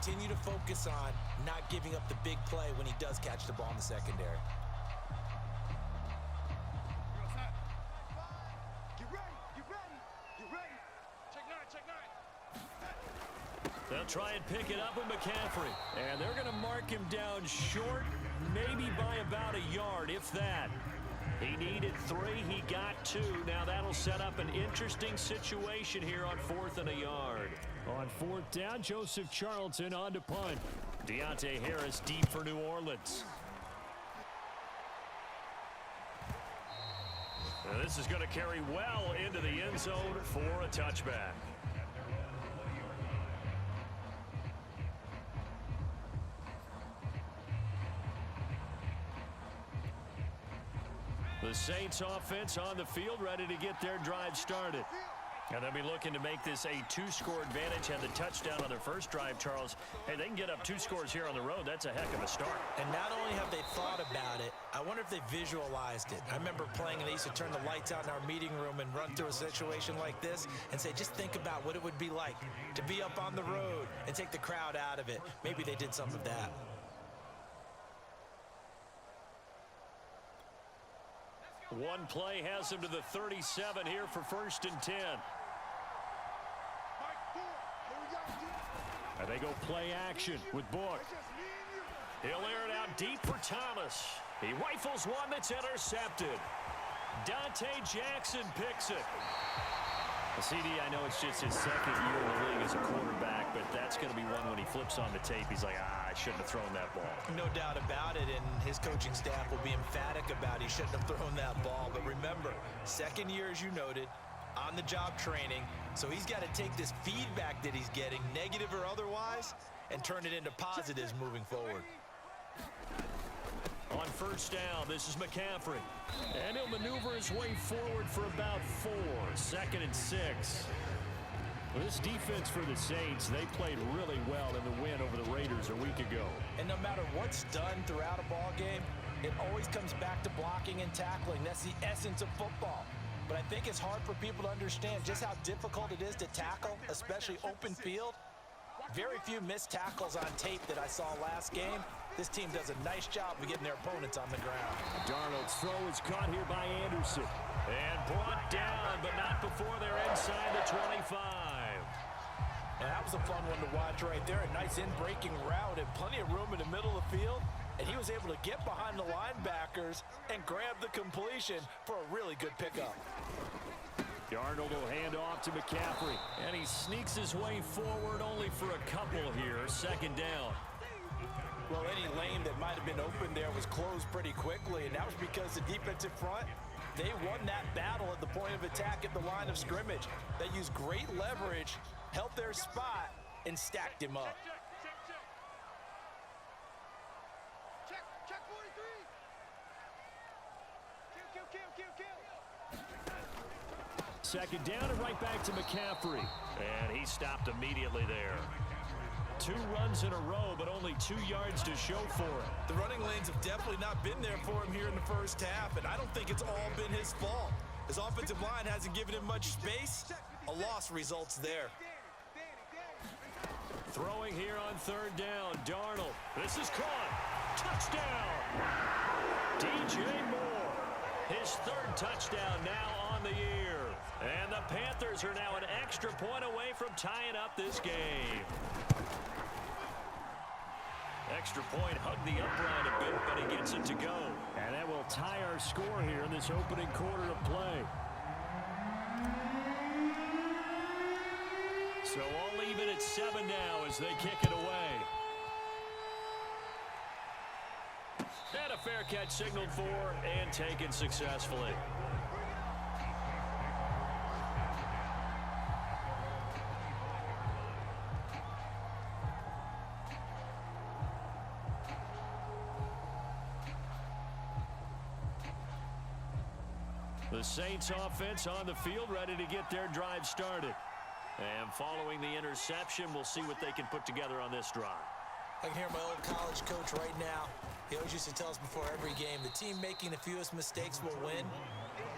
continue to focus on not giving up the big play when he does catch the ball in the secondary. They'll try and pick it up with McCaffrey. And they're going to mark him down short, maybe by about a yard, if that. He needed 3. He got 2. Now that'll set up an interesting situation here on 4th and a yard. On 4th down, Joseph Charlton on to punt. Deontay Harris deep for New Orleans. Now this is going to carry well into the end zone for a touchback. The Saints offense on the field, ready to get their drive started. And they'll be looking to make this a 2-score advantage. Had the touchdown on their first drive, Charles. Hey, they can get up 2 scores here on the road. That's a heck of a start. And not only have they thought about it, I wonder if they visualized it. I remember playing, and they used to turn the lights out in our meeting room and run through a situation like this and say, just think about what it would be like to be up on the road and take the crowd out of it. Maybe they did some of that. One play has him to the 37 here for 1st and 10. And they go play action with Book. He'll air it out deep for Thomas. He rifles one that's intercepted. Dante Jackson picks it. CD, I know it's just his 2nd year in the league as a quarterback, but that's going to be one when he flips on the tape. He's like, I shouldn't have thrown that ball. No doubt about it, and his coaching staff will be emphatic about he shouldn't have thrown that ball. But remember, 2nd year, as you noted, on-the-job training, so he's got to take this feedback that he's getting, negative or otherwise, and turn it into positives moving forward. On 1st down, this is McCaffrey. And he'll maneuver his way forward for about 4. 2nd and 6. Well, this defense for the Saints, they played really well in the win over the Raiders a week ago. And no matter what's done throughout a ball game, it always comes back to blocking and tackling. That's the essence of football. But I think it's hard for people to understand just how difficult it is to tackle, especially open field. Very few missed tackles on tape that I saw last game. This team does a nice job of getting their opponents on the ground. Darnold's throw is caught here by Anderson. And brought down, but not before they're inside the 25. And that was a fun one to watch right there. A nice in-breaking route and plenty of room in the middle of the field. And he was able to get behind the linebackers and grab the completion for a really good pickup. Darnold will hand off to McCaffrey. And he sneaks his way forward only for a couple here. 2nd down. Well, any lane that might have been open there was closed pretty quickly, and that was because the defensive front, they won that battle at the point of attack at the line of scrimmage. They used great leverage, held their spot, and stacked him up. Check 43. 2nd down and right back to McCaffrey. And he stopped immediately there. 2 runs in a row, but only 2 yards to show for it. The running lanes have definitely not been there for him here in the first half, and I don't think it's all been his fault. His offensive line hasn't given him much space. A loss results there. Throwing here on 3rd down, Darnold. This is caught. Touchdown! DJ Moore. His 3rd touchdown now on the year. And the Panthers are now an extra point away from tying up this game. Extra point hugged the upright a bit, but he gets it to go. And that will tie our score here in this opening quarter of play. So all even at 7 now as they kick it away. And a fair catch signaled for and taken successfully. The Saints offense on the field ready to get their drive started. And following the interception, we'll see what they can put together on this drive. I can hear my old college coach right now. He always used to tell us before every game, the team making the fewest mistakes will win.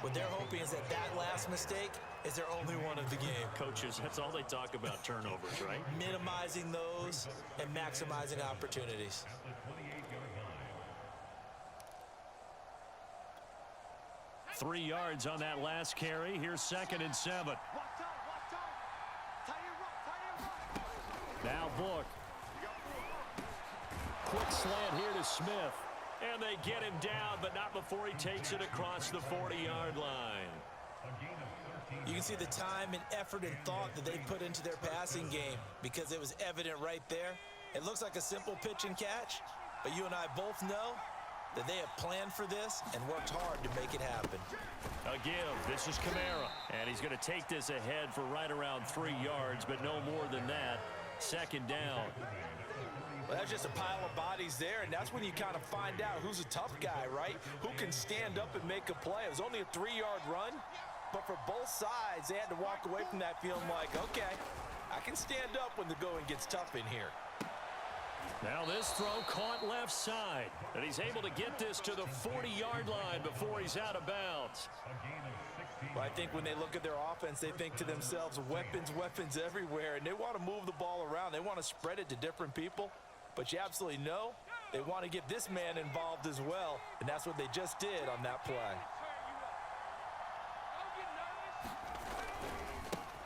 What they're hoping is that last mistake is their only one of the game. Coaches, that's all they talk about, turnovers, right? Minimizing those and maximizing opportunities. 3 yards on that last carry. Here's 2nd and 7. Watch out. Tie your rope. Now Book. Quick slant here to Smith. And they get him down, but not before he takes it across the 40-yard line. You can see the time and effort and thought that they put into their passing game because it was evident right there. It looks like a simple pitch and catch, but you and I both know that they have planned for this and worked hard to make it happen. A give. This is Kamara. And he's going to take this ahead for right around 3 yards, but no more than that. 2nd down. Well, that's just a pile of bodies there, and that's when you kind of find out who's a tough guy, right? Who can stand up and make a play. It was only a 3-yard run, but for both sides, they had to walk away from that feeling like, okay, I can stand up when the going gets tough in here. Now this throw caught left side, and he's able to get this to the 40-yard line before he's out of bounds. Well, I think when they look at their offense, they think to themselves, weapons everywhere, and they want to move the ball around. They want to spread it to different people, but you absolutely know they want to get this man involved as well, and that's what they just did on that play.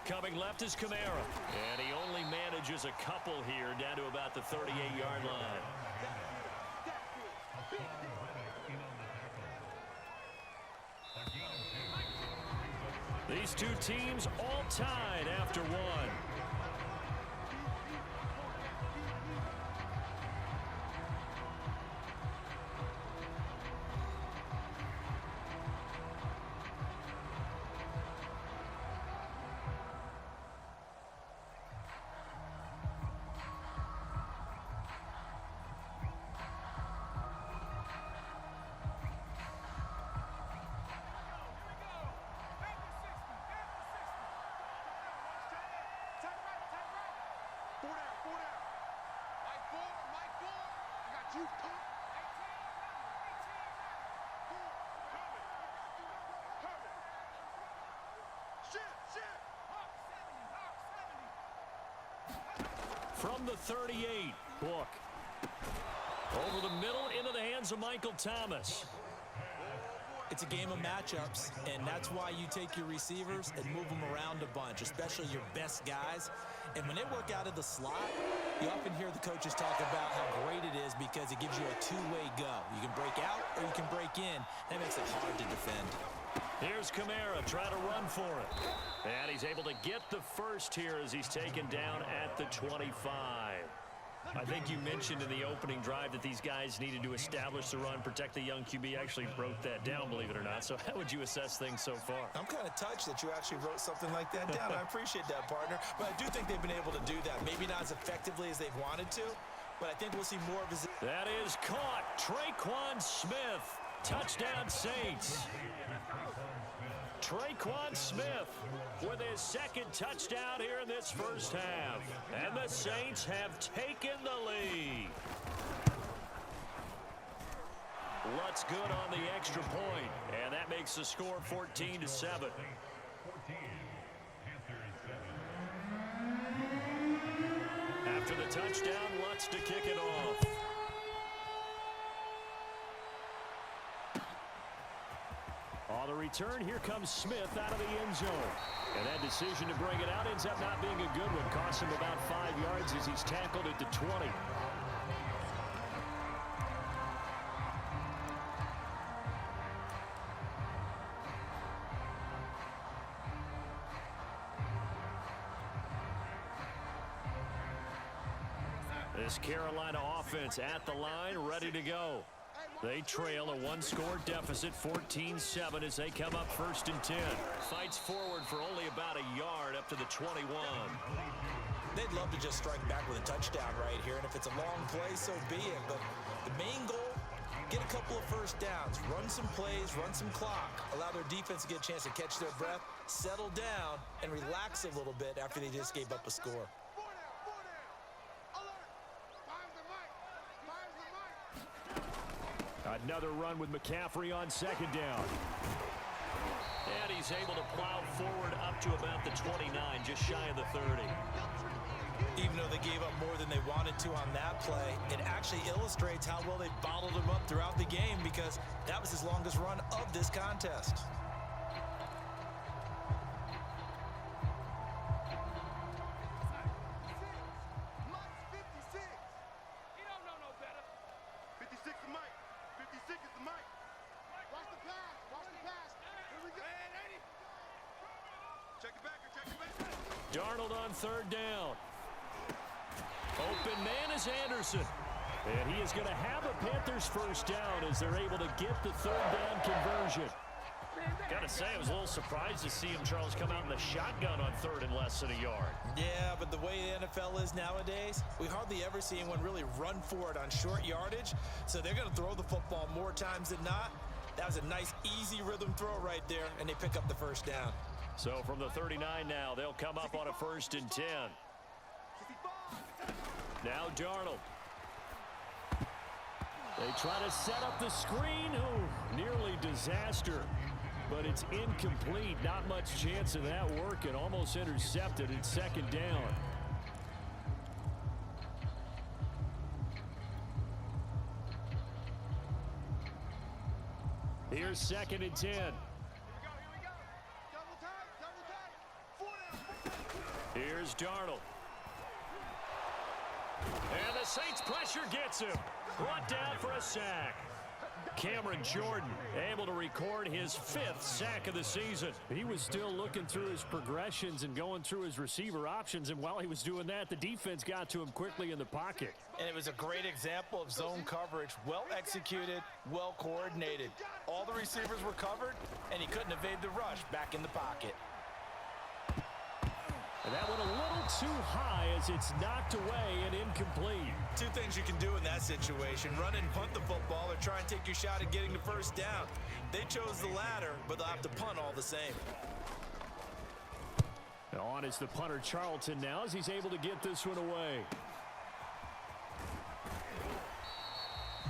Coming left is Kamara, and he only manages a couple here down to about the 38-yard line. These two teams all tied after one. From the 38, Book. Over the middle, into the hands of Michael Thomas. It's a game of matchups, and that's why you take your receivers and move them around a bunch, especially your best guys. And when they work out of the slot, you often hear the coaches talk about how great it is because it gives you a two-way go. You can break out or you can break in. That makes it hard to defend. Here's Kamara trying to run for it. And he's able to get the first here as he's taken down at the 25. I think you mentioned in the opening drive that these guys needed to establish the run, protect the young QB. Actually wrote that down, believe it or not. So how would you assess things so far? I'm kind of touched that you actually wrote something like that down. I appreciate that, partner. But I do think they've been able to do that. Maybe not as effectively as they've wanted to, but I think we'll see more of his... That is caught. Traquan Smith. Touchdown, Saints. Traquan Smith with his second touchdown here in this first half. And the Saints have taken the lead. Lutz good on the extra point, and that makes the score 14-7. After the touchdown, Lutz to kick it off. On the return, here comes Smith out of the end zone. And that decision to bring it out ends up not being a good one. Costs him about 5 yards as he's tackled at the 20. This Carolina offense at the line, ready to go. They trail a one-score deficit, 14-7, as they come up 1st and 10. Fights forward for only about a yard up to the 21. They'd love to just strike back with a touchdown right here, and if it's a long play, so be it. But the main goal, get a couple of first downs, run some plays, run some clock, allow their defense to get a chance to catch their breath, settle down, and relax a little bit after they just gave up a score. Alert! Behind the mic! Another run with McCaffrey on second down. And he's able to plow forward up to about the 29, just shy of the 30. Even though they gave up more than they wanted to on that play, it actually illustrates how well they bottled him up throughout the game because that was his longest run of this contest. Darnold on third down. Open man is Anderson. And he is going to have a Panthers first down as they're able to get the third down conversion. Got to say, I was a little surprised to see him, Charles, come out in the shotgun on third and less than a yard. Yeah, but the way the NFL is nowadays, we hardly ever see anyone really run for it on short yardage. So they're going to throw the football more times than not. That was a nice, easy rhythm throw right there, and they pick up the first down. So from the 39 now, they'll come up on a 1st and 10. Now Darnold. They try to set up the screen. Oh, nearly disaster. But it's incomplete. Not much chance of that working. Almost intercepted. It's second down. Here's 2nd and 10. Here's Darnold. And the Saints pressure gets him. Brought down for a sack. Cameron Jordan able to record his 5th sack of the season. He was still looking through his progressions and going through his receiver options, and while he was doing that, the defense got to him quickly in the pocket. And it was a great example of zone coverage. Well executed, well coordinated. All the receivers were covered, and he couldn't evade the rush back in the pocket. And that went a little too high as it's knocked away and incomplete. Two things you can do in that situation: run and punt the football, or try and take your shot at getting the first down. They chose the latter, but they'll have to punt all the same. And on is the punter Charlton now as he's able to get this one away.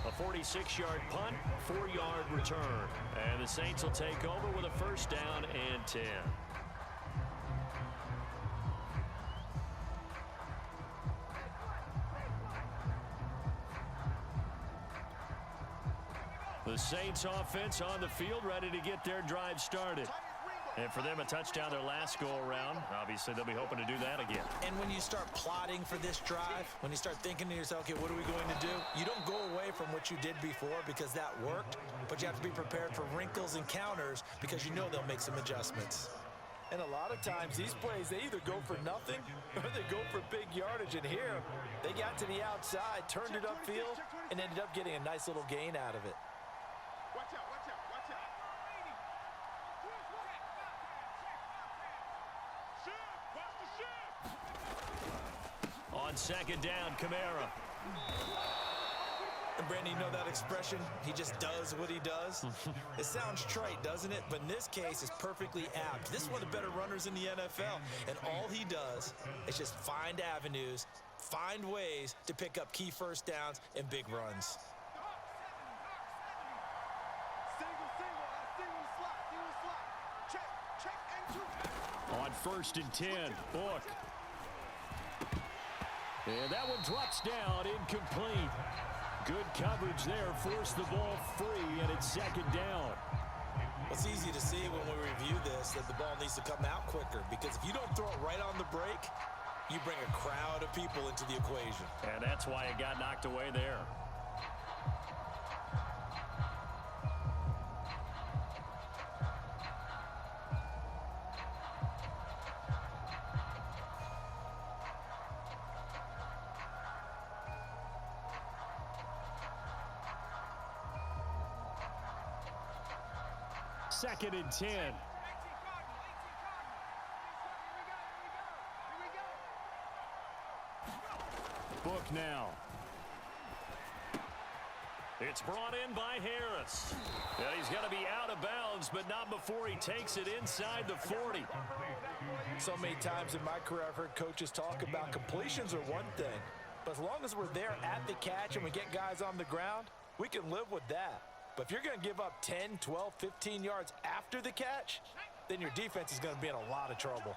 A 46-yard punt, 4-yard return. And the Saints will take over with a 1st down and 10. The Saints offense on the field, ready to get their drive started. And for them, a touchdown their last go-around. Obviously, they'll be hoping to do that again. And when you start plotting for this drive, when you start thinking to yourself, okay, what are we going to do? You don't go away from what you did before because that worked, but you have to be prepared for wrinkles and counters because you know they'll make some adjustments. And a lot of times, these plays, they either go for nothing or they go for big yardage. And here, they got to the outside, turned it upfield, and ended up getting a nice little gain out of it. Watch out, watch out, watch out. On 2nd down, Kamara. And Brandon, you know that expression? He just does what he does. It sounds trite, doesn't it? But in this case, it's perfectly apt. This is one of the better runners in the NFL. And all he does is just find avenues, find ways to pick up key first downs and big runs. On 1st and 10, Book. And that one drops down, incomplete. Good coverage there, forced the ball free, and it's 2nd down. It's easy to see when we review this that the ball needs to come out quicker, because if you don't throw it right on the break, you bring a crowd of people into the equation. And that's why it got knocked away there. Second and 10. Book now. It's brought in by Harris. And he's going to be out of bounds, but not before he takes it inside the 40. So many times in my career, I've heard coaches talk about completions are one thing. But as long as we're there at the catch and we get guys on the ground, we can live with that. But if you're going to give up 10, 12, 15 yards after the catch, then your defense is going to be in a lot of trouble.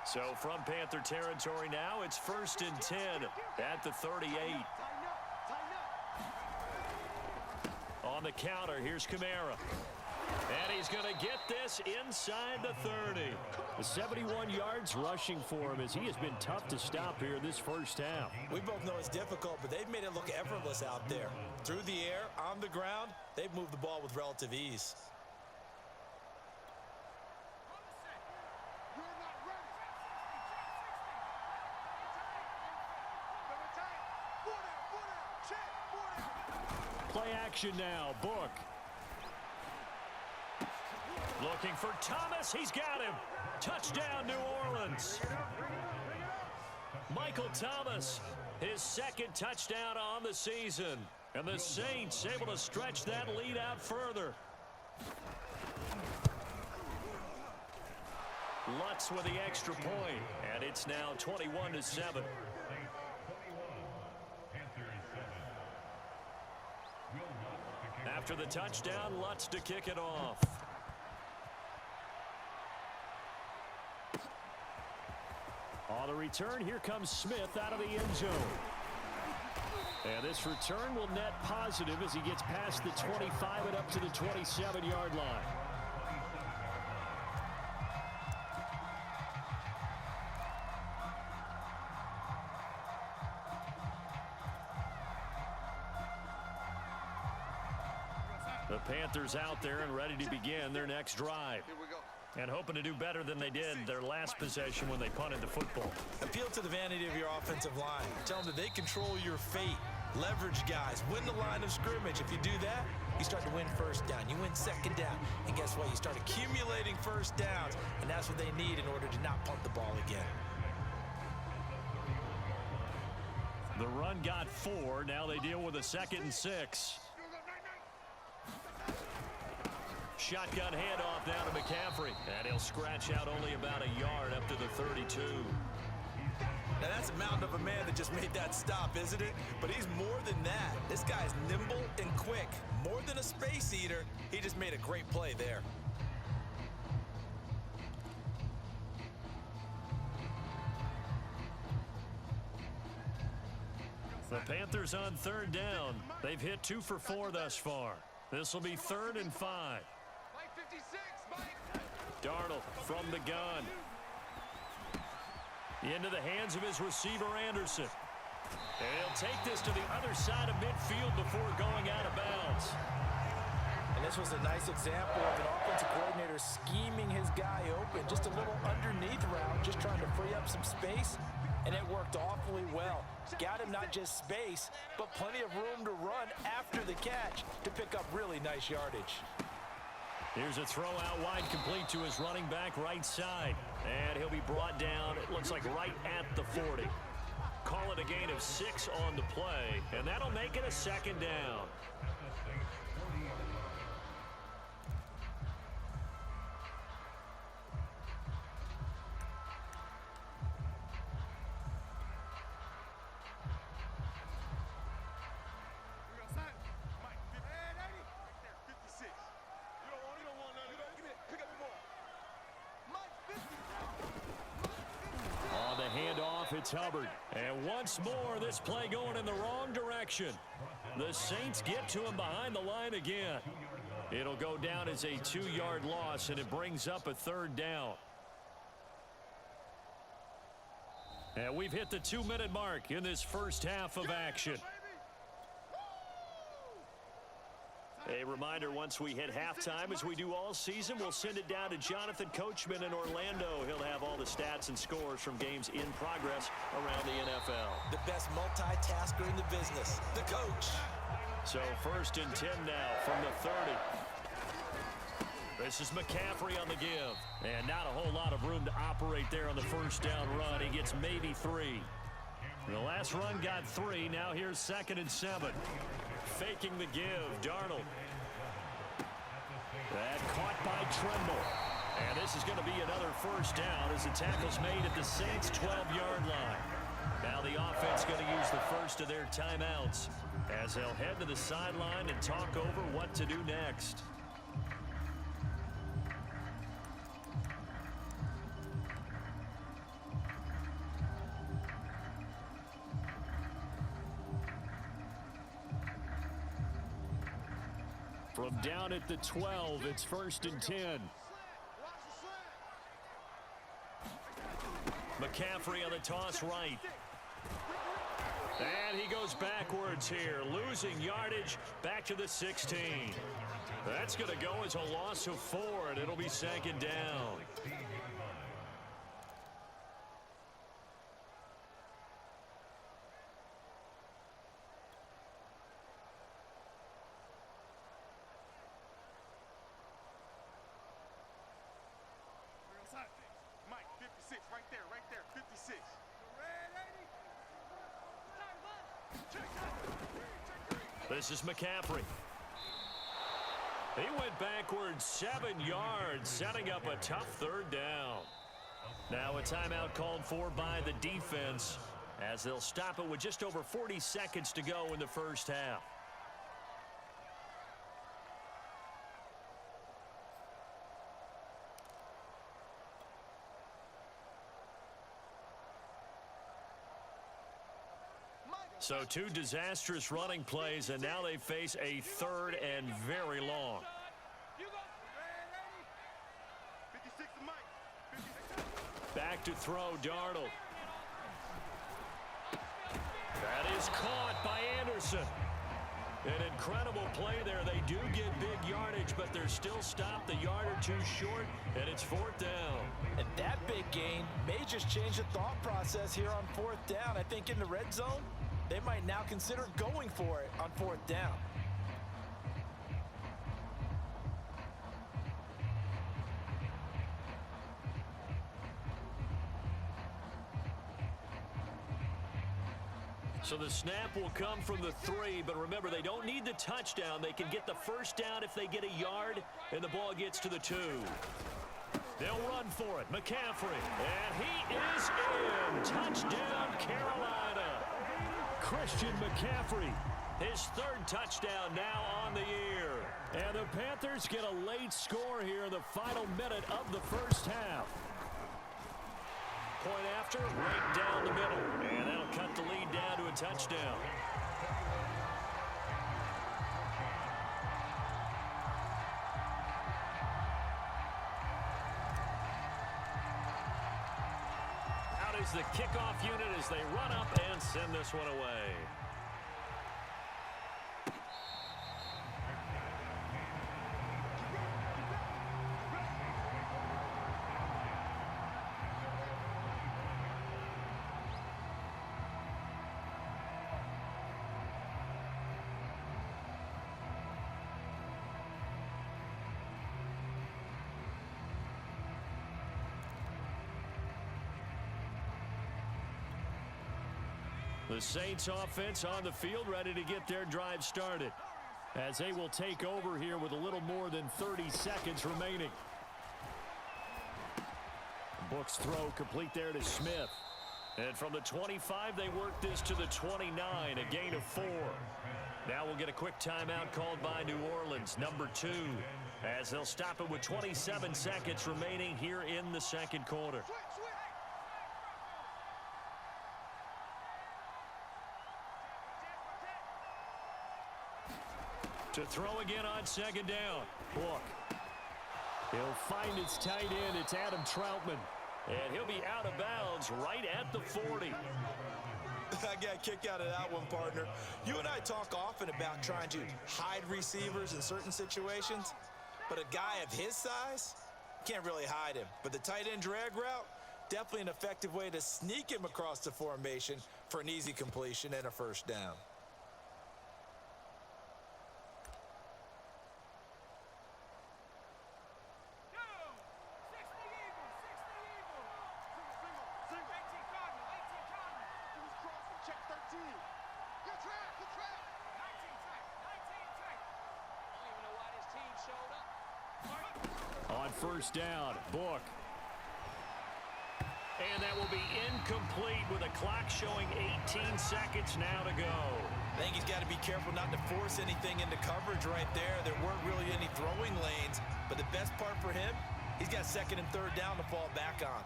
So from Panther territory now, it's 1st and 10 at the 38. On the counter, here's Kamara. And he's going to get this inside the 30. The 71 yards rushing for him as he has been tough to stop here this first half. We both know it's difficult, but they've made it look effortless out there. Through the air, on the ground, they've moved the ball with relative ease. Play action now, Book. Looking for Thomas. He's got him. Touchdown, New Orleans. Michael Thomas, his 2nd touchdown on the season. And the Saints able to stretch that lead out further. Lutz with the extra point, and it's now 21-7. After the touchdown, Lutz to kick it off. On the return, here comes Smith out of the end zone. And this return will net positive as he gets past the 25 and up to the 27-yard line. The Panthers out there and ready to begin their next drive. Here we go. And hoping to do better than they did their last possession when they punted the football. Appeal to the vanity of your offensive line. Tell them that they control your fate. Leverage guys. Win the line of scrimmage. If you do that, you start to win first down. You win second down. And guess what? You start accumulating first downs. And that's what they need in order to not punt the ball again. The run got 4. Now they deal with a 2nd and 6. Shotgun handoff down to McCaffrey. And he'll scratch out only about a yard up to the 32. Now that's a mountain of a man that just made that stop, isn't it? But he's more than that. This guy's nimble and quick. More than a space eater. He just made a great play there. The Panthers on 3rd down. They've hit 2 for 4 thus far. This will be 3rd and 5. Darnold from the gun. Into the hands of his receiver, Anderson. And he'll take this to the other side of midfield before going out of bounds. And this was a nice example of an offensive coordinator scheming his guy open. Just a little underneath route, just trying to free up some space. And it worked awfully well. Got him not just space, but plenty of room to run after the catch to pick up really nice yardage. Here's a throw out wide, complete to his running back right side. And he'll be brought down, it looks like right at the 40. Call it a gain of 6 on the play, and that'll make it a 2nd down. It's Hubbard. And once more, this play going in the wrong direction. The Saints get to him behind the line again. It'll go down as a 2-yard loss, and it brings up a 3rd down. And we've hit the 2-minute mark in this first half of action. A reminder, once we hit halftime, as we do all season, we'll send it down to Jonathan Coachman in Orlando. He'll have all the stats and scores from games in progress around the NFL. The best multitasker in the business, the coach. So 1st and 10 now from the 30. This is McCaffrey on the give. And not a whole lot of room to operate there on the first down run. He gets maybe 3. The last run got 3. Now here's 2nd and 7. Faking the give, Darnold. That caught by Tremble. And this is going to be another first down as the tackle's made at the Saints' 12-yard line. Now the offense going to use the first of their timeouts as they'll head to the sideline and talk over what to do next. From down at the 12, it's 1st and 10. McCaffrey on the toss right. And he goes backwards here, losing yardage back to the 16. That's going to go as a loss of 4, and it'll be 2nd down. Mike, 56, right there, 56. This is McCaffrey. He went backwards 7 yards, setting up a tough 3rd down. Now a timeout called for by the defense as they'll stop it with just over 40 seconds to go in the first half. So 2 disastrous running plays, and now they face a 3rd and very long. 56 to Mike. Back to throw, Darnold. That is caught by Anderson. An incredible play there. They do get big yardage, but they're still stopped a yard or 2 short, and it's 4th down. And that big gain may just change the thought process here on 4th down. I think in the red zone, they might now consider going for it on 4th down. So the snap will come from the 3, but remember, they don't need the touchdown. They can get the 1st down if they get a yard, and the ball gets to the 2. They'll run for it. McCaffrey, and he is in. Touchdown, Carolina. Christian McCaffrey, his 3rd touchdown now on the year. And the Panthers get a late score here in the final minute of the first half. Point after, right down the middle. And that'll cut the lead down to a touchdown. Out is the kickoff unit as they run up and send this one away. The Saints offense on the field ready to get their drive started as they will take over here with a little more than 30 seconds remaining. Book's throw complete there to Smith. And from the 25, they work this to the 29, a gain of 4. Now we'll get a quick timeout called by New Orleans, number 2, as they'll stop it with 27 seconds remaining here in the second quarter. To throw again on 2nd down. Book. He'll find its tight end. It's Adam Troutman. And he'll be out of bounds right at the 40. I got a kick out of that one, partner. You and I talk often about trying to hide receivers in certain situations, but a guy of his size can't really hide him. But the tight end drag route, definitely an effective way to sneak him across the formation for an easy completion and a 1st down. On 1st down, Book. And that will be incomplete with a clock showing 18 seconds now to go. I think he's got to be careful not to force anything into coverage right there. There weren't really any throwing lanes, but the best part for him, he's got second and third down to fall back on.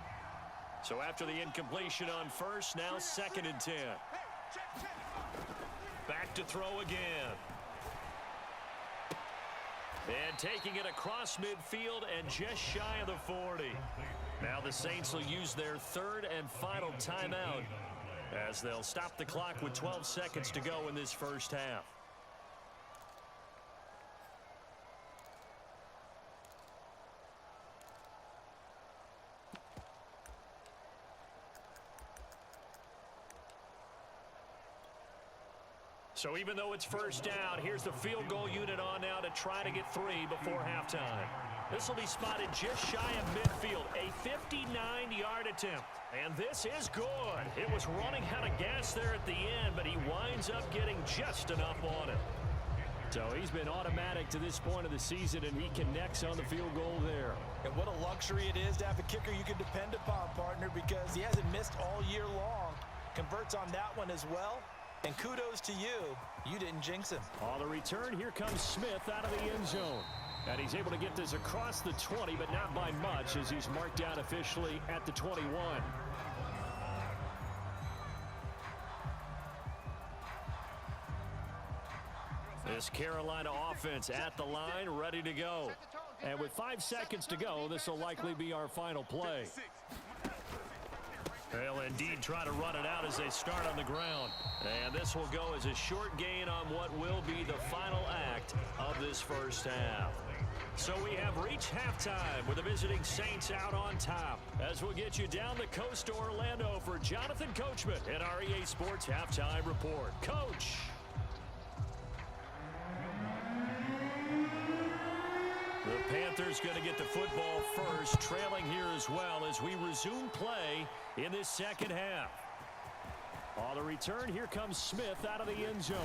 So after the incompletion on first, now 2nd and 10. Back to throw again. And taking it across midfield and just shy of the 40. Now the Saints will use their third and final timeout as they'll stop the clock with 12 seconds to go in this first half. So even though it's first down, here's the field goal unit on now to try to get 3 before halftime. This will be spotted just shy of midfield, a 59-yard attempt. And this is good. It was running out of gas there at the end, but he winds up getting just enough on it. So he's been automatic to this point of the season, and he connects on the field goal there. And what a luxury it is to have a kicker you can depend upon, partner, because he hasn't missed all year long. Converts on that one as well. And kudos to you. You didn't jinx him. On the return, here comes Smith out of the end zone. And he's able to get this across the 20, but not by much, as he's marked down officially at the 21. This Carolina offense at the line, ready to go. And with 5 seconds to go, this will likely be our final play. They'll indeed try to run it out as they start on the ground. And this will go as a short gain on what will be the final act of this first half. So we have reached halftime with the visiting Saints out on top. As we'll get you down the coast to Orlando for Jonathan Coachman at our EA Sports Halftime Report. Coach. The Panthers going to get the football first, trailing here as well as we resume play in this second half. On the return, here comes Smith out of the end zone.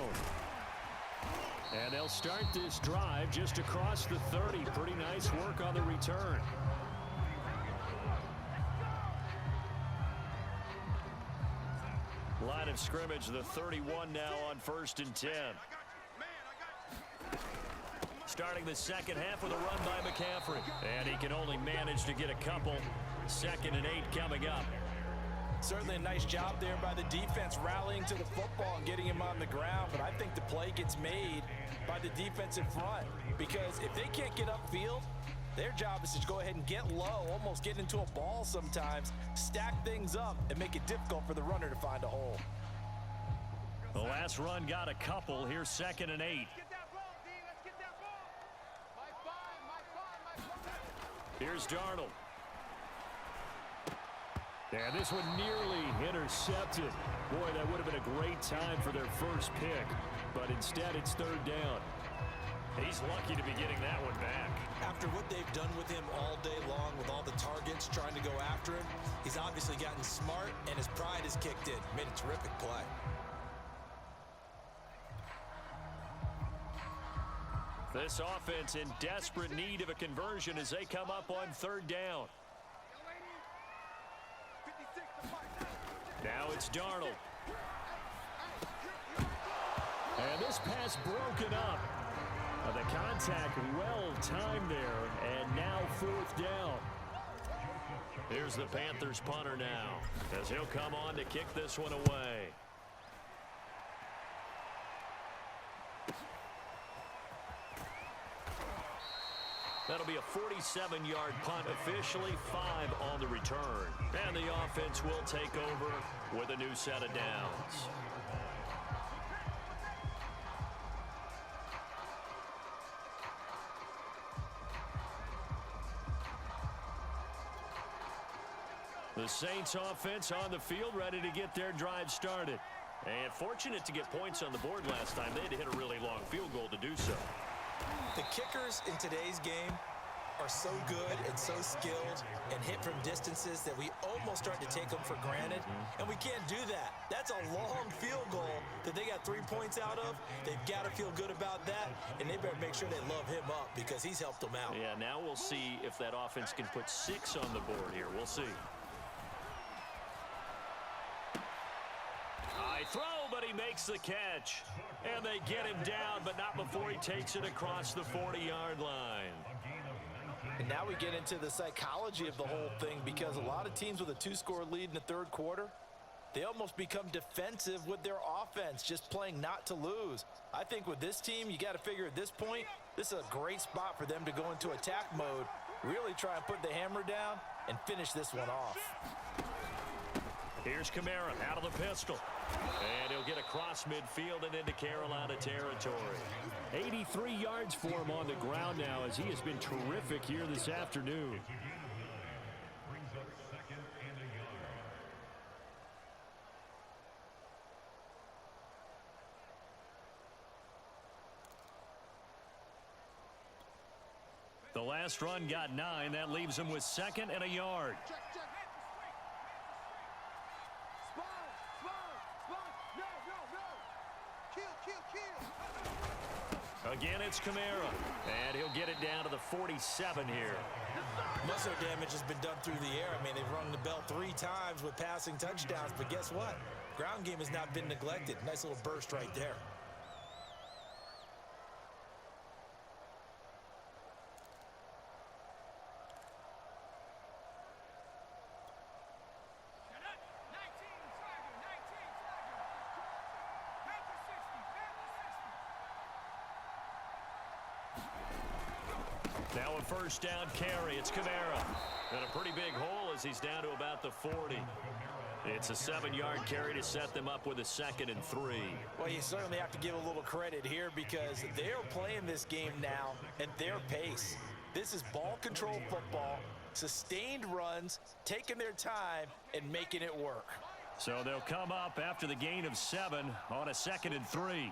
And they'll start this drive just across the 30. Pretty nice work on the return. Line of scrimmage, the 31 now on 1st and 10. Starting the second half with a run by McCaffrey. And he can only manage to get a couple. 2nd and 8 coming up. Certainly a nice job there by the defense rallying to the football and getting him on the ground. But I think the play gets made by the defensive front. Because if they can't get upfield, their job is to go ahead and get low, almost get into a ball sometimes, stack things up, and make it difficult for the runner to find a hole. The last run got a couple. Here's 2nd and 8. Here's Darnold. And this one nearly intercepted. Boy, that would have been a great time for their first pick. But instead, it's 3rd down. He's lucky to be getting that one back. After what they've done with him all day long with all the targets trying to go after him, he's obviously gotten smart and his pride has kicked in. Made a terrific play. This offense in desperate need of a conversion as they come up on 3rd down. Now it's Darnold. And this pass broken up. The contact well timed there, and now 4th down. Here's the Panthers punter now, as he'll come on to kick this one away. That'll be a 47-yard punt, officially 5 on the return. And the offense will take over with a new set of downs. The Saints offense on the field, ready to get their drive started. And fortunate to get points on the board last time. They had to hit a really long field goal to do so. The kickers in today's game are so good and so skilled and hit from distances that we almost start to take them for granted, and we can't do that. That's a long field goal that they got 3 points out of. They've got to feel good about that, and they better make sure they love him up because he's helped them out. Yeah, now we'll see if that offense can put 6 on the board here. We'll see. Nobody makes the catch. And they get him down, but not before he takes it across the 40-yard line. And now we get into the psychology of the whole thing, because a lot of teams with a 2-score lead in the third quarter, they almost become defensive with their offense, just playing not to lose. I think with this team, you got to figure at this point, this is a great spot for them to go into attack mode, really try and put the hammer down and finish this one off. Here's Kamara out of the pistol. And he'll get across midfield and into Carolina territory. 83 yards for him on the ground now, as he has been terrific here this afternoon. The last run got 9. That leaves him with 2nd and a yard. Again, it's Kamara. And he'll get it down to the 47 here. Most of their damage has been done through the air. I mean, they've rung the bell 3 times with passing touchdowns, but guess what? Ground game has not been neglected. Nice little burst right there. Now a first down carry. It's Kamara. And a pretty big hole as he's down to about the 40. It's a 7-yard carry to set them up with a 2nd and 3. Well, you certainly have to give a little credit here, because they're playing this game now at their pace. This is ball control football, sustained runs, taking their time and making it work. So they'll come up after the gain of 7 on a 2nd and 3.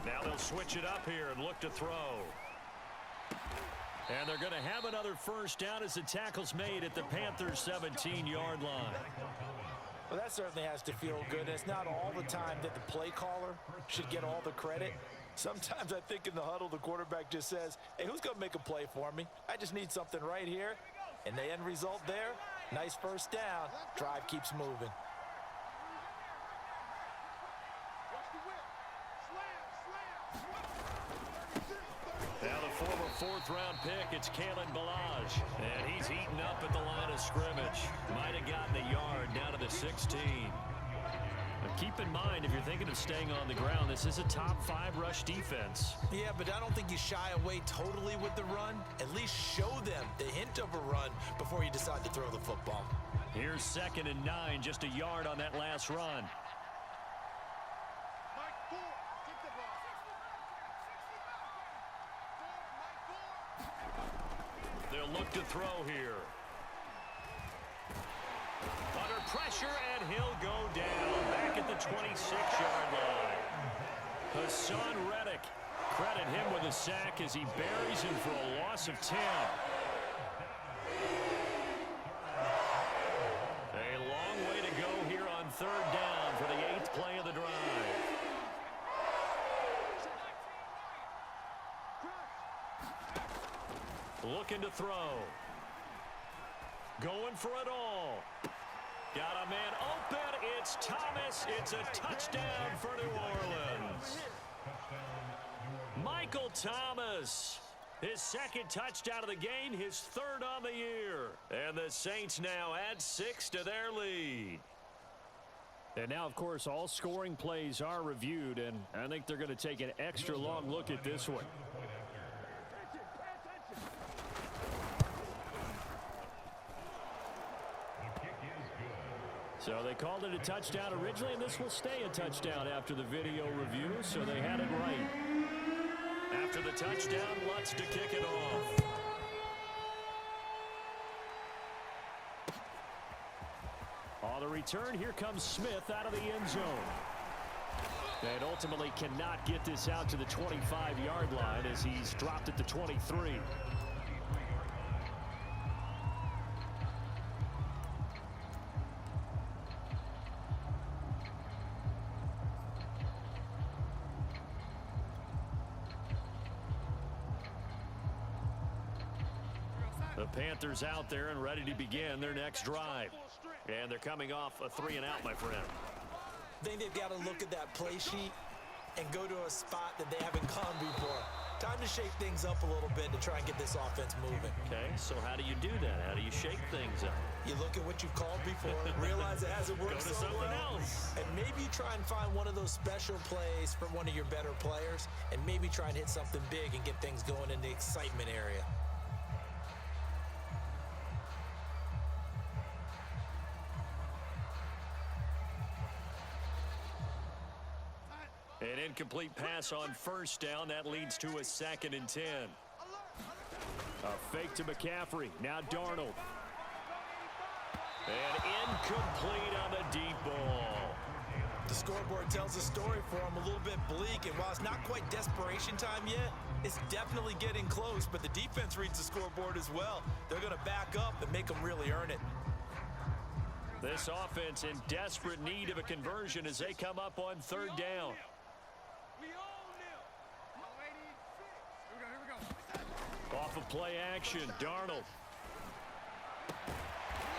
Now they'll switch it up here and look to throw. And they're going to have another first down as the tackle's made at the Panthers' 17-yard line. Well, that certainly has to feel good. And it's not all the time that the play caller should get all the credit. Sometimes I think in the huddle, the quarterback just says, hey, who's going to make a play for me? I just need something right here. And the end result there, nice first down. Drive keeps moving. Now the former 4th-round pick, it's Kalen Ballage. And he's eaten up at the line of scrimmage. Might have gotten a yard down to the 16. Now keep in mind, if you're thinking of staying on the ground, this is a top 5 rush defense. Yeah, but I don't think you shy away totally with the run. At least show them the hint of a run before you decide to throw the football. Here's 2nd and 9, just a yard on that last run. They'll look to throw here. Under pressure, and he'll go down back at the 26-yard line. Hassan Reddick, credit him with a sack as he buries him for a loss of 10. A long way to go here on 3rd down for the 8th play of the drive. Looking to throw. Going for it all. Got a man open. It's Thomas. It's a touchdown for New Orleans. Michael Thomas. His 2nd touchdown of the game, his 3rd on the year. And the Saints now add 6 to their lead. And now, of course, all scoring plays are reviewed, and I think they're going to take an extra long look at this one. So they called it a touchdown originally, and this will stay a touchdown after the video review, so they had it right. After the touchdown, Lutz to kick it off. On the return, here comes Smith out of the end zone. And ultimately cannot get this out to the 25-yard line as he's dropped at the 23. The Panthers out there and ready to begin their next drive. And they're coming off a 3-and-out, my friend. I think they've got to look at that play sheet and go to a spot that they haven't gone before. Time to shake things up a little bit to try and get this offense moving. Okay, so how do you do that? How do you shake things up? You look at what you've called before, realize it hasn't worked Go to so something well, else. and maybe you try and find one of those special plays from one of your better players, and maybe try and hit something big and get things going in the excitement area. An incomplete pass on first down. That leads to a 2nd and 10. A fake to McCaffrey. Now Darnold. And incomplete on the deep ball. The scoreboard tells a story for him, a little bit bleak, and while it's not quite desperation time yet, it's definitely getting close, but the defense reads the scoreboard as well. They're going to back up and make them really earn it. This offense in desperate need of a conversion as they come up on 3rd down. Off of play action, Darnold.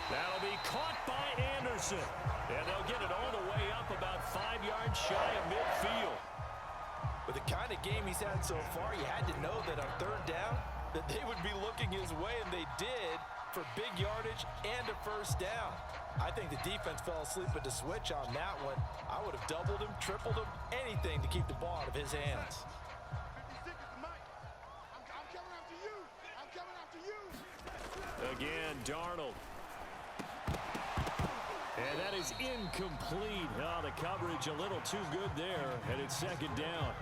That'll be caught by Anderson. And they'll get it all the way up about 5 yards shy of midfield. With the kind of game he's had so far, you had to know that on 3rd down, that they would be looking his way, and they did, for big yardage and a 1st down. I think the defense fell asleep at the switch on that one. I would have doubled him, tripled him, anything to keep the ball out of his hands. 56 is Mike. I'm coming after you. I'm coming after you. Again, Darnold. And that is incomplete. Oh, the coverage a little too good there, and it's 2nd down.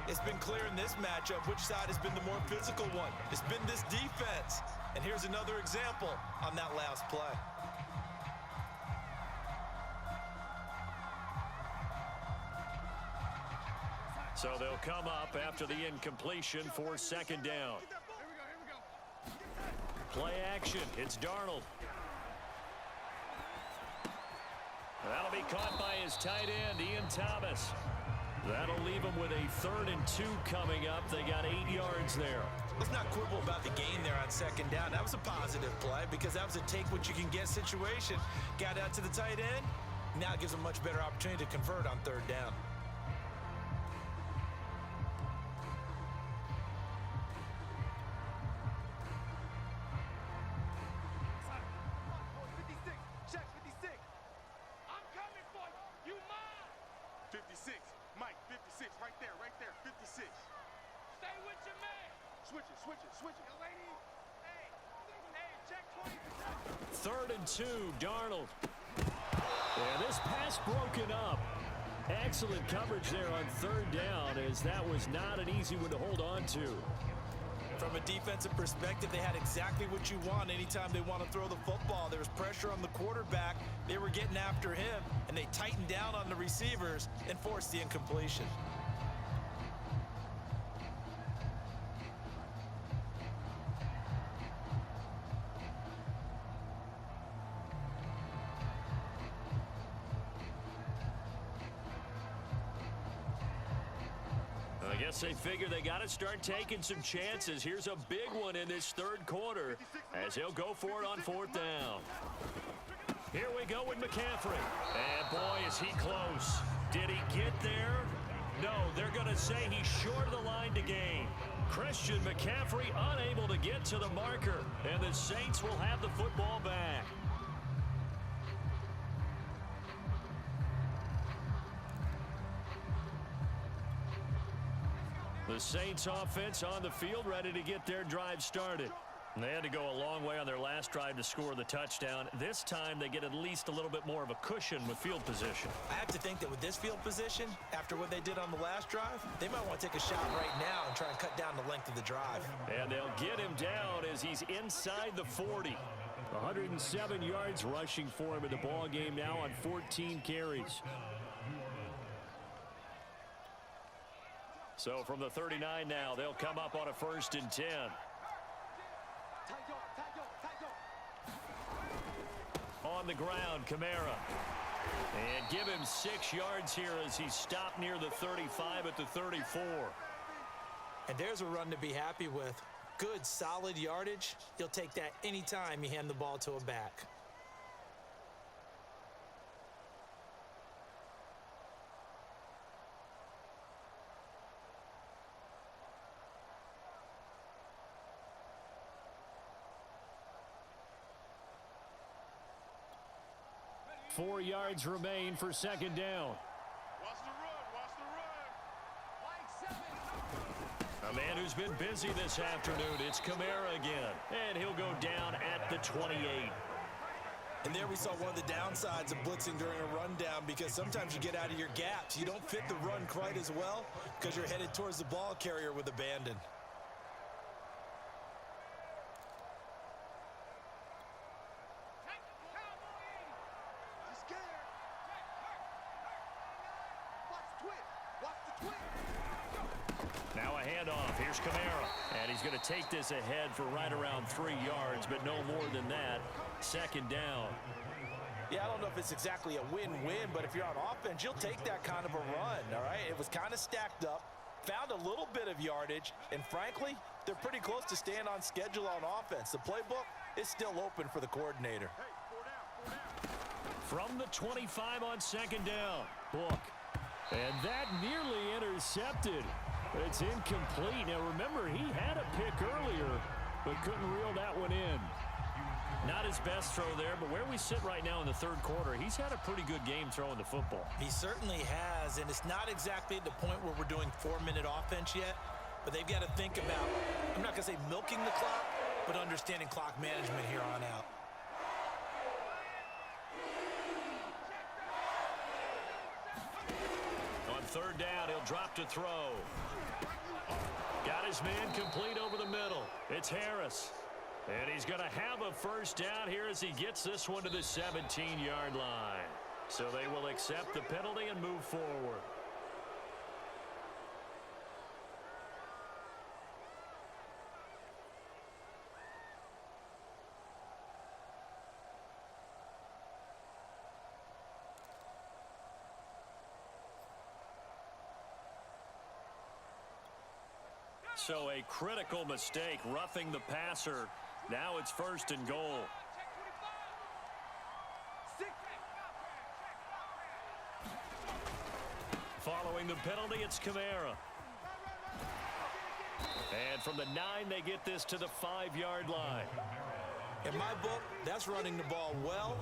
It's been clear in this matchup which side has been the more physical one. It's been this defense. And here's another example on that last play. So they'll come up after the incompletion for 2nd down. Play action. It's Darnold. That'll be caught by his tight end, Ian Thomas. That'll leave him with a 3rd and 2 coming up. They got 8 yards there. Let's not quibble about the gain there on 2nd down. That was a positive play because that was a take-what-you-can-get situation. Got out to the tight end. Now it gives them a much better opportunity to convert on 3rd down. Check 56. I'm coming for you. You mine. 56. Mike, 56. Right there. 56. Stay with your man. Switch it. Yo, lady. Hey, check 20. 3rd and 2, Darnold. And this pass broken up. Excellent coverage there on 3rd down, as that was not an easy one to hold on to. From a defensive perspective, they had exactly what you want anytime they want to throw the football. There was pressure on the quarterback. They were getting after him, and they tightened down on the receivers and forced the incompletion. I guess they figure they got to start taking some chances. Here's a big one in this 3rd quarter as he'll go for it on 4th down. Here we go with McCaffrey. And boy, is he close. Did he get there? No, they're going to say he's short of the line to gain. Christian McCaffrey unable to get to the marker, and the Saints will have the football back. The Saints offense on the field, ready to get their drive started. And they had to go a long way on their last drive to score the touchdown. This time they get at least a little bit more of a cushion with field position. I have to think that with this field position, after what they did on the last drive, they might want to take a shot right now and try and cut down the length of the drive. And they'll get him down as he's inside the 40. 107 yards rushing for him in the ball game now on 14 carries. So from the 39 now, they'll come up on a 1st and 10. On the ground, Kamara. And give him 6 yards here as he's stopped near the 35 at the 34. And there's a run to be happy with. Good, solid yardage. You'll take that anytime you hand the ball to a back. 4 yards remain for second down. Watch the run. Watch the run. A man who's been busy this afternoon. It's Kamara again. And he'll go down at the 28. And there we saw one of the downsides of blitzing during a rundown, because sometimes you get out of your gaps. You don't fit the run quite as well because you're headed towards the ball carrier with abandon. He's scared. Watch the twist. Watch the twist. Now a handoff. Here's Kamara. And he's going to take this ahead for right around 3 yards, but no more than that. Second down. Yeah, I don't know if it's exactly a win-win, but if you're on offense, you'll take that kind of a run, all right? It was kind of stacked up, found a little bit of yardage, and frankly, they're pretty close to staying on schedule on offense. The playbook is still open for the coordinator. Hey, 4 down. From the 25 on second down. Book. And that nearly intercepted. It's incomplete. Now remember, he had a pick earlier, but couldn't reel that one in. Not his best throw there, but where we sit right now in the third quarter, he's had a pretty good game throwing the football. He certainly has, and it's not exactly at the point where we're doing 4-minute offense yet, but they've got to think about, I'm not going to say milking the clock, but understanding clock management here on out. On third down, he'll drop to throw. Got his man complete over the middle. It's Harris. And he's going to have a first down here as he gets this one to the 17-yard line. So they will accept the penalty and move forward. So a critical mistake, roughing the passer. Now it's first and goal. Following the penalty, it's Kamara. And from the 9, they get this to the 5-yard line. In my book, that's running the ball well,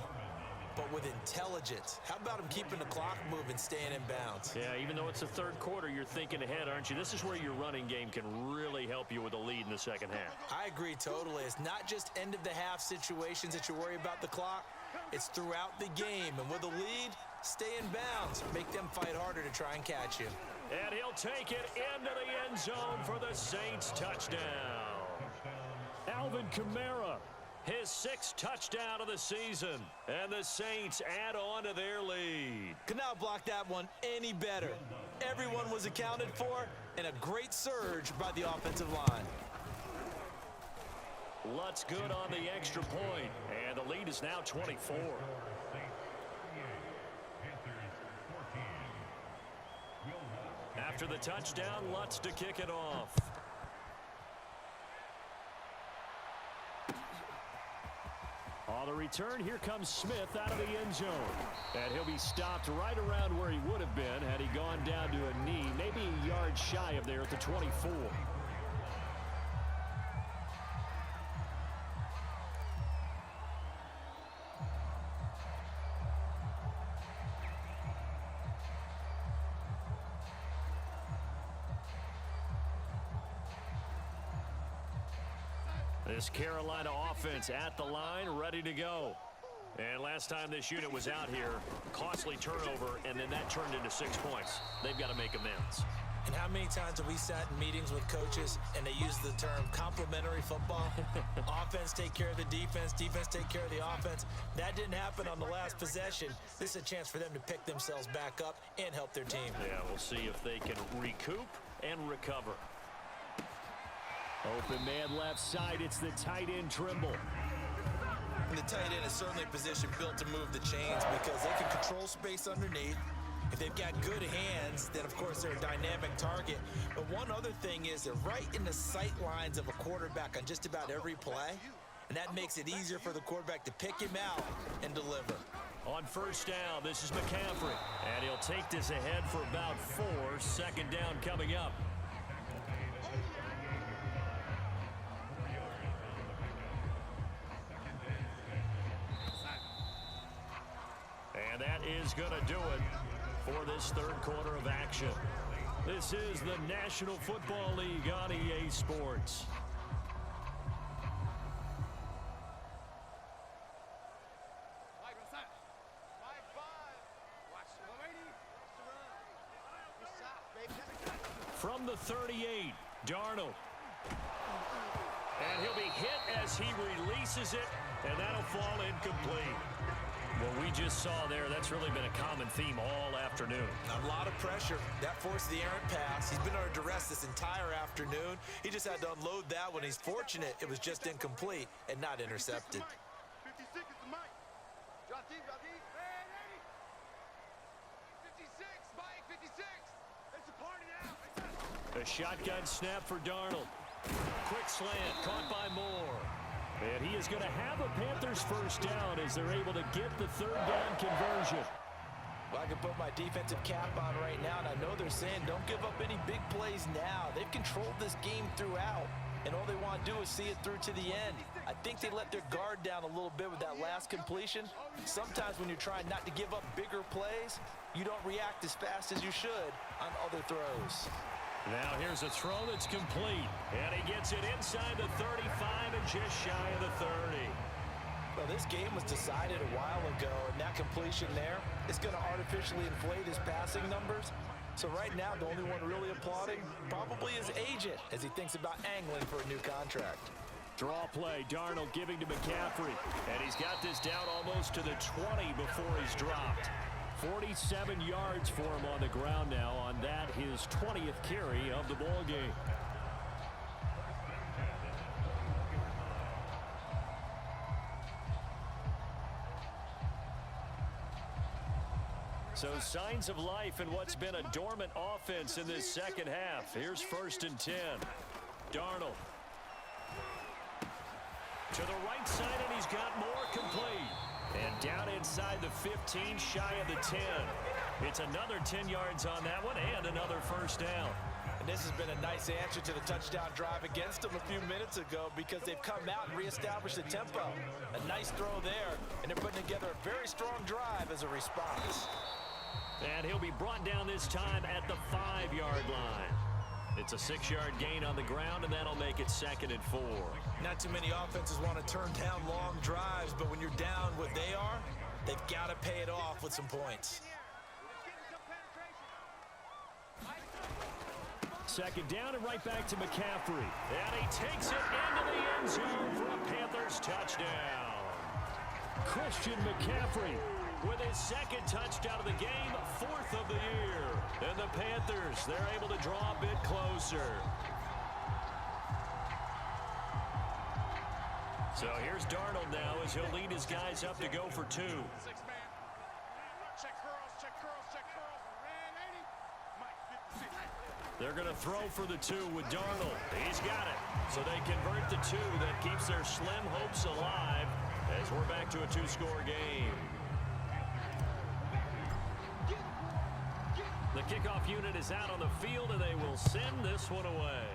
but with intelligence. How about him keeping the clock moving, staying in bounds? Yeah, even though it's the third quarter, you're thinking ahead, aren't you? This is where your running game can really help you with a lead in the second half. I agree totally. It's not just end-of-the-half situations that you worry about the clock. It's throughout the game. And with a lead, stay in bounds. Make them fight harder to try and catch you. And he'll take it into the end zone for the Saints touchdown. Alvin Kamara, his 6th touchdown of the season. And the Saints add on to their lead. Could not block that one any better. Everyone was accounted for, and a great surge by the offensive line. Lutz good on the extra point, and the lead is now 24. After the touchdown, Lutz to kick it off. On the return, here comes Smith out of the end zone. And he'll be stopped right around where he would have been had he gone down to a knee, maybe a yard shy of there at the 24. This Carolina offense at the line, ready to go. And last time this unit was out here, costly turnover, and then that turned into 6 points. They've got to make amends. And how many times have we sat in meetings with coaches and they use the term complementary football? Offense take care of the defense, defense take care of the offense. That didn't happen on the last possession. This is a chance for them to pick themselves back up and help their team. Yeah, we'll see if they can recoup and recover. Open man left side, it's the tight end Trimble. And the tight end is certainly a position built to move the chains because they can control space underneath. If they've got good hands, then of course they're a dynamic target. But one other thing is they're right in the sight lines of a quarterback on just about every play. And that makes it easier for the quarterback to pick him out and deliver. On first down, this is McCaffrey. And he'll take this ahead for about 4. Second down coming up. And that is going to do it for this third quarter of action. This is the National Football League on EA Sports. From the 38, Darnold. And he'll be hit as he releases it, and that'll fall incomplete. What we just saw there, that's really been a common theme all afternoon. A lot of pressure. That forced the errant pass. He's been under duress this entire afternoon. He just had to unload that one. He's fortunate it was just incomplete and not intercepted. 56 is the mic. Drop deep, drop deep. 56, Mike, 56. It's a party now. A shotgun snap for Darnold. Quick slant, caught by Moore. And he is going to have a Panthers first down as they're able to get the third down conversion. Well, I can put my defensive cap on right now, and I know they're saying don't give up any big plays now. They've controlled this game throughout, and all they want to do is see it through to the end. I think they let their guard down a little bit with that last completion. Sometimes when you're trying not to give up bigger plays, you don't react as fast as you should on other throws. Now here's a throw that's complete. And he gets it inside the 35 and just shy of the 30. Well, this game was decided a while ago, and that completion there is going to artificially inflate his passing numbers. So right now, the only one really applauding probably his agent as he thinks about angling for a new contract. Draw play, Darnold giving to McCaffrey. And he's got this down almost to the 20 before he's dropped. 47 yards for him on the ground now on that, his 20th carry of the ball game. So signs of life in what's been a dormant offense in this second half. Here's 1st and 10. Darnold. To the right side, and he's got more complete. And down inside the 15, shy of the 10. It's another 10 yards on that one and another first down. And this has been a nice answer to the touchdown drive against them a few minutes ago because they've come out and reestablished the tempo. A nice throw there, and they're putting together a very strong drive as a response. And he'll be brought down this time at the 5-yard line. It's a 6-yard gain on the ground, and that'll make it 2nd and 4. Not too many offenses want to turn down long drives, but when you're down what they are, they've got to pay it off with some points. 2nd down and right back to McCaffrey. And he takes it into the end zone for a Panthers touchdown. Christian McCaffrey with his 2nd touchdown of the game, 4th of the year. And the Panthers, they're able to draw a bit closer. So here's Darnold now as he'll lead his guys up to go for 2. 6-man. Check curls, check curls, check curls. Red 80. Mike, 56. They're going to throw for the 2 with Darnold. He's got it. So they convert the 2. That keeps their slim hopes alive as we're back to a 2-score game. The kickoff unit is out on the field, and they will send this one away.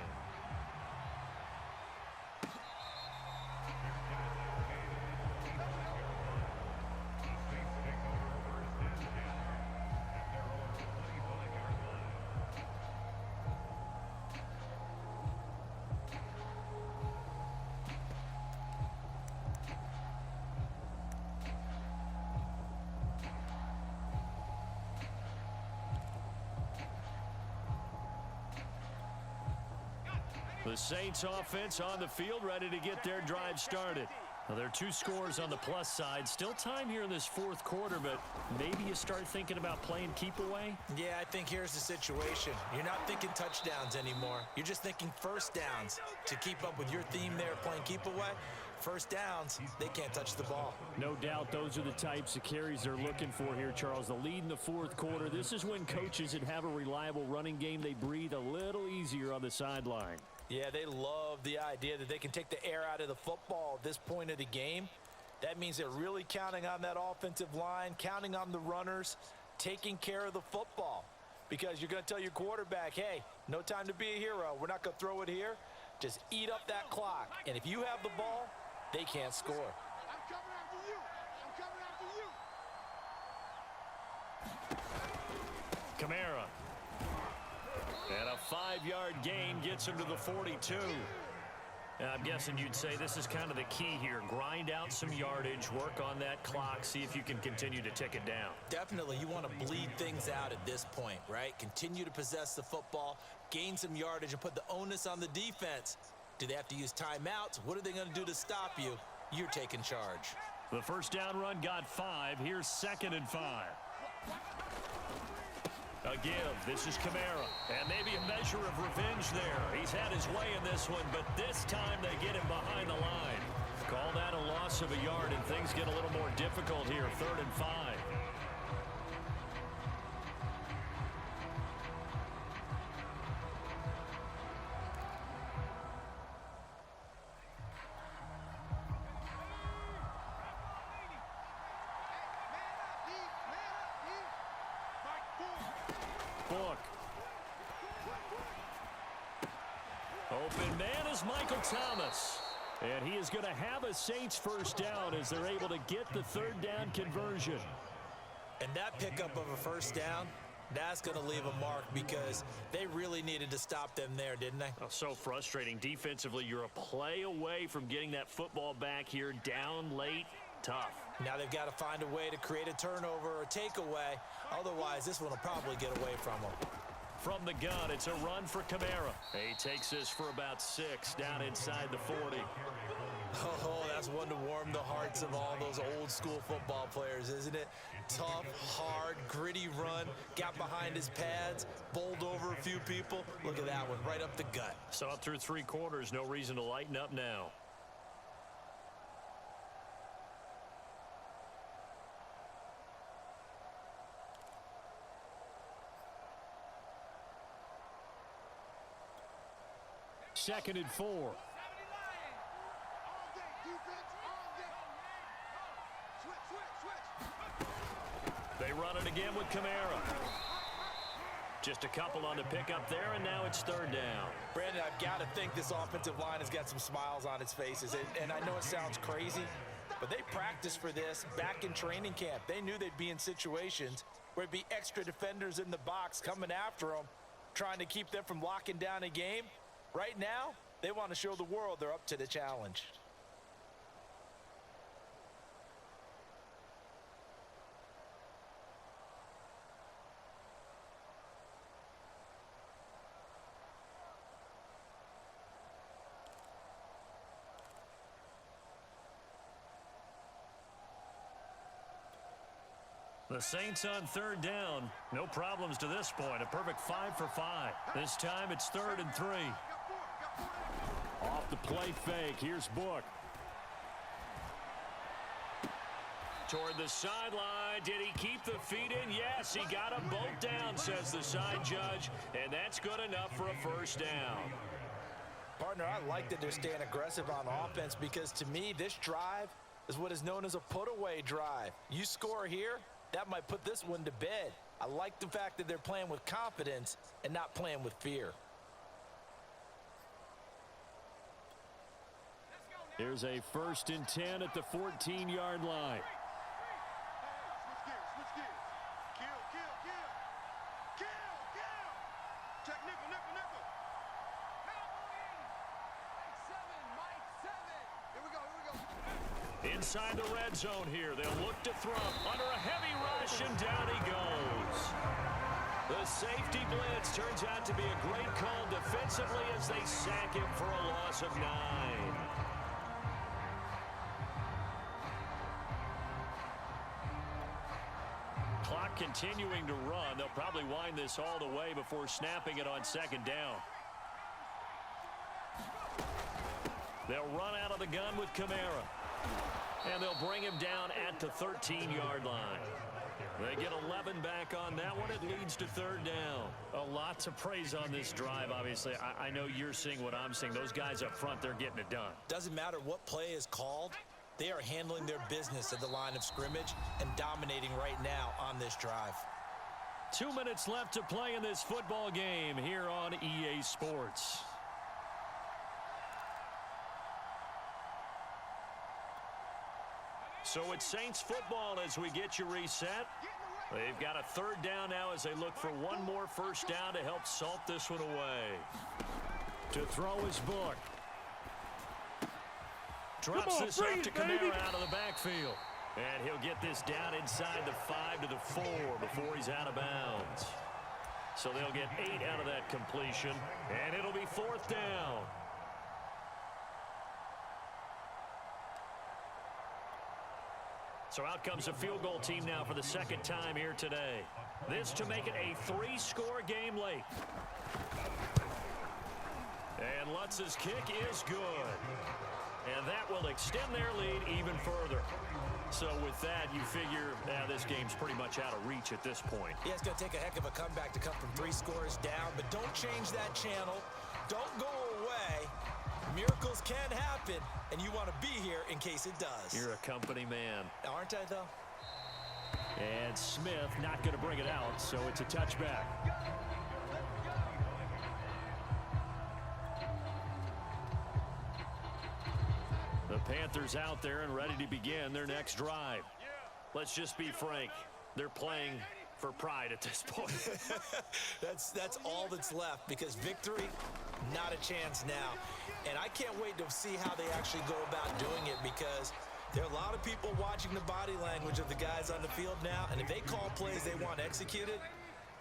The Saints offense on the field, ready to get their drive started. Now, there are 2 scores on the plus side. Still time here in this 4th quarter, but maybe you start thinking about playing keep away? Yeah, I think here's the situation. You're not thinking touchdowns anymore. You're just thinking first downs. To keep up with your theme there, playing keep away, first downs, they can't touch the ball. No doubt those are the types of carries they're looking for here, Charles. The lead in the 4th quarter. This is when coaches that have a reliable running game, they breathe a little easier on the sideline. Yeah, they love the idea that they can take the air out of the football at this point of the game. That means they're really counting on that offensive line, counting on the runners, taking care of the football. Because you're going to tell your quarterback, hey, no time to be a hero. We're not going to throw it here. Just eat up that clock. And if you have the ball, they can't score. I'm coming after you. I'm coming after you. Kamara. And a 5-yard gain gets him to the 42. I'm guessing you'd say this is kind of the key here. Grind out some yardage, work on that clock, see if you can continue to tick it down. Definitely, you want to bleed things out at this point, right? Continue to possess the football, gain some yardage, and put the onus on the defense. Do they have to use timeouts? What are they going to do to stop you? You're taking charge. The first down run got 5. Here's 2nd and 5. A give. This is Kamara. And maybe a measure of revenge there. He's had his way in this one, but this time they get him behind the line. Call that a loss of a yard, and things get a little more difficult here. 3rd and 5. Book. Open man is Michael Thomas. And he is going to have a Saints first down as they're able to get the 3rd down conversion. And that pickup of a first down, that's going to leave a mark because they really needed to stop them there, didn't they? Oh, so frustrating. Defensively, you're a play away from getting that football back here. Down late, tough. Now they've got to find a way to create a turnover or takeaway. Otherwise, this one will probably get away from them. From the gun, it's a run for Kamara. He takes this for about 6 down inside the 40. Oh, that's one to warm the hearts of all those old school football players, isn't it? Tough, hard, gritty run. Got behind his pads, bowled over a few people. Look at that one, right up the gut. Saw it through 3 quarters. No reason to lighten up now. Second and 4. They run it again with Kamara. Just a couple on the pickup there, and now it's 3rd down. Brandon, I've got to think this offensive line has got some smiles on its faces. And I know it sounds crazy, but they practiced for this back in training camp. They knew they'd be in situations where it'd be extra defenders in the box coming after them, trying to keep them from locking down a game. Right now, they want to show the world they're up to the challenge. The Saints on 3rd down. No problems to this point. A perfect 5 for 5. This time it's 3rd and 3. Off the play fake. Here's Book. Toward the sideline. Did he keep the feet in? Yes, he got them both down, says the side judge. And that's good enough for a first down. Partner, I like that they're staying aggressive on offense because to me, this drive is what is known as a put-away drive. You score here, that might put this one to bed. I like the fact that they're playing with confidence and not playing with fear. Here's a 1st and 10 at the 14-yard line. Switch gears. Kill. Check nickel. Here we go. Inside the red zone here. They'll look to throw under a heavy rush, and down he goes. The safety blitz turns out to be a great call defensively as they sack him for a loss of 9. Clock continuing to run. They'll probably wind this all the way before snapping it on 2nd down. They'll run out of the gun with Kamara. And they'll bring him down at the 13-yard line. They get 11 back on that one. It leads to 3rd down. A lot to praise on this drive, obviously. I know you're seeing what I'm seeing. Those guys up front, they're getting it done. Doesn't matter what play is called. They are handling their business at the line of scrimmage and dominating right now on this drive. 2 minutes left to play in this football game here on EA Sports. So it's Saints football as we get you reset. Get in the They've got a third down now as they look for one more first down to help salt this one away. To throw his book. Drops this off to Kamara out of the backfield. And he'll get this down inside the 5 to the 4 before he's out of bounds. So they'll get 8 out of that completion, and it'll be fourth down. So out comes a field goal team now for the second time here today. This to make it a 3-score game late. And Lutz's kick is good. And that will extend their lead even further. So with that, you figure this game's pretty much out of reach at this point. Yeah, it's going to take a heck of a comeback to come from 3 scores down, but don't change that channel. Don't go away. Miracles can happen, and you want to be here in case it does. You're a company man. Aren't I, though? And Smith not going to bring it out, so it's a touchback. The Panthers out there and ready to begin their next drive. Let's just be frank. They're playing for pride at this point. That's all that's left, because victory, not a chance now. And I can't wait to see how they actually go about doing it, because there are a lot of people watching the body language of the guys on the field now, and if they call plays they want executed,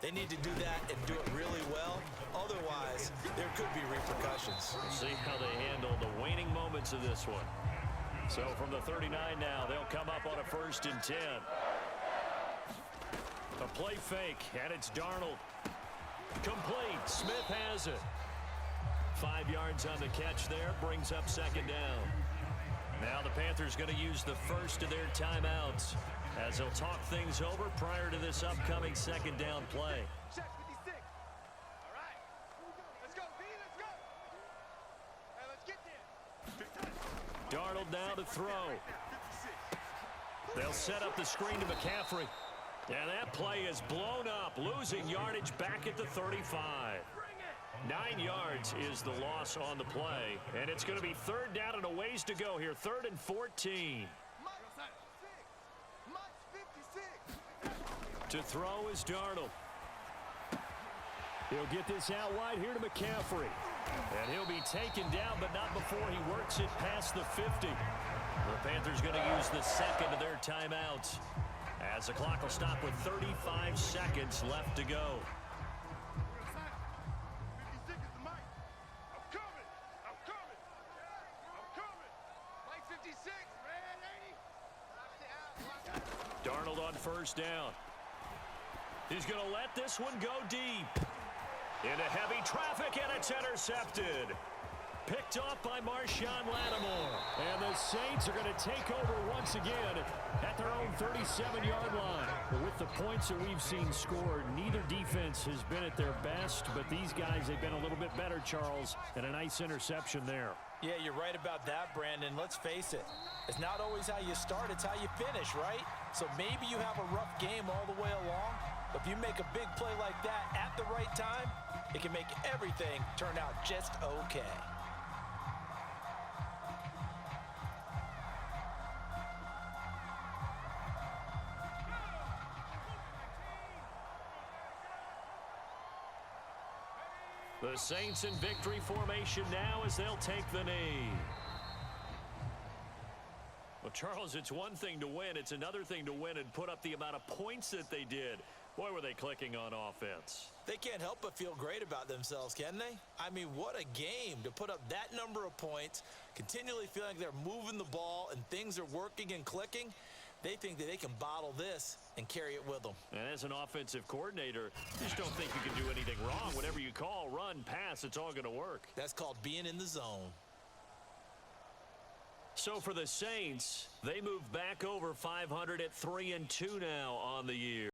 they need to do that and do it really well. Otherwise, there could be repercussions. We'll see how they handle the waning moments of this one. So from the 39 now, they'll come up on a 1st and 10. A play fake, and it's Darnold. Complete. Smith has it. 5 yards on the catch there, brings up 2nd down. Now the Panthers going to use the first of their timeouts as they'll talk things over prior to this upcoming 2nd down play. Check 56. All right. Let's go, B. Let's go. Hey, let's get there. Darnold now to throw. They'll set up the screen to McCaffrey. And that play is blown up, losing yardage back at the 35. 9 yards is the loss on the play, and it's going to be 3rd down and a ways to go here. 3rd and 14. To throw is Darnold. He'll get this out wide here to McCaffrey. And he'll be taken down, but not before he works it past the 50. The Panthers going to use the second of their timeouts, as the clock will stop with 35 seconds left to go. 56 is the mic. I'm coming. I'm coming. I'm coming. Like 56, red 80. Darnold on 1st down. He's going to let this one go deep. Into heavy traffic, and it's intercepted. Picked off by Marshawn Lattimore. And the Saints are going to take over once again at their own 37-yard line. But with the points that we've seen scored, neither defense has been at their best, but these guys, they've been a little bit better, Charles, and a nice interception there. Yeah, you're right about that, Brandon. Let's face it. It's not always how you start, it's how you finish, right? So maybe you have a rough game all the way along, but if you make a big play like that at the right time, it can make everything turn out just okay. The Saints in victory formation now as they'll take the knee. Well, Charles, it's one thing to win. It's another thing to win and put up the amount of points that they did. Boy, were they clicking on offense. They can't help but feel great about themselves, can they? I mean, what a game to put up that number of points, continually feeling like they're moving the ball and things are working and clicking. They think that they can bottle this and carry it with them. And as an offensive coordinator, you just don't think you can do anything wrong. Whatever you call, run, pass, it's all going to work. That's called being in the zone. So for the Saints, they move back over 500 at 3-2 now on the year.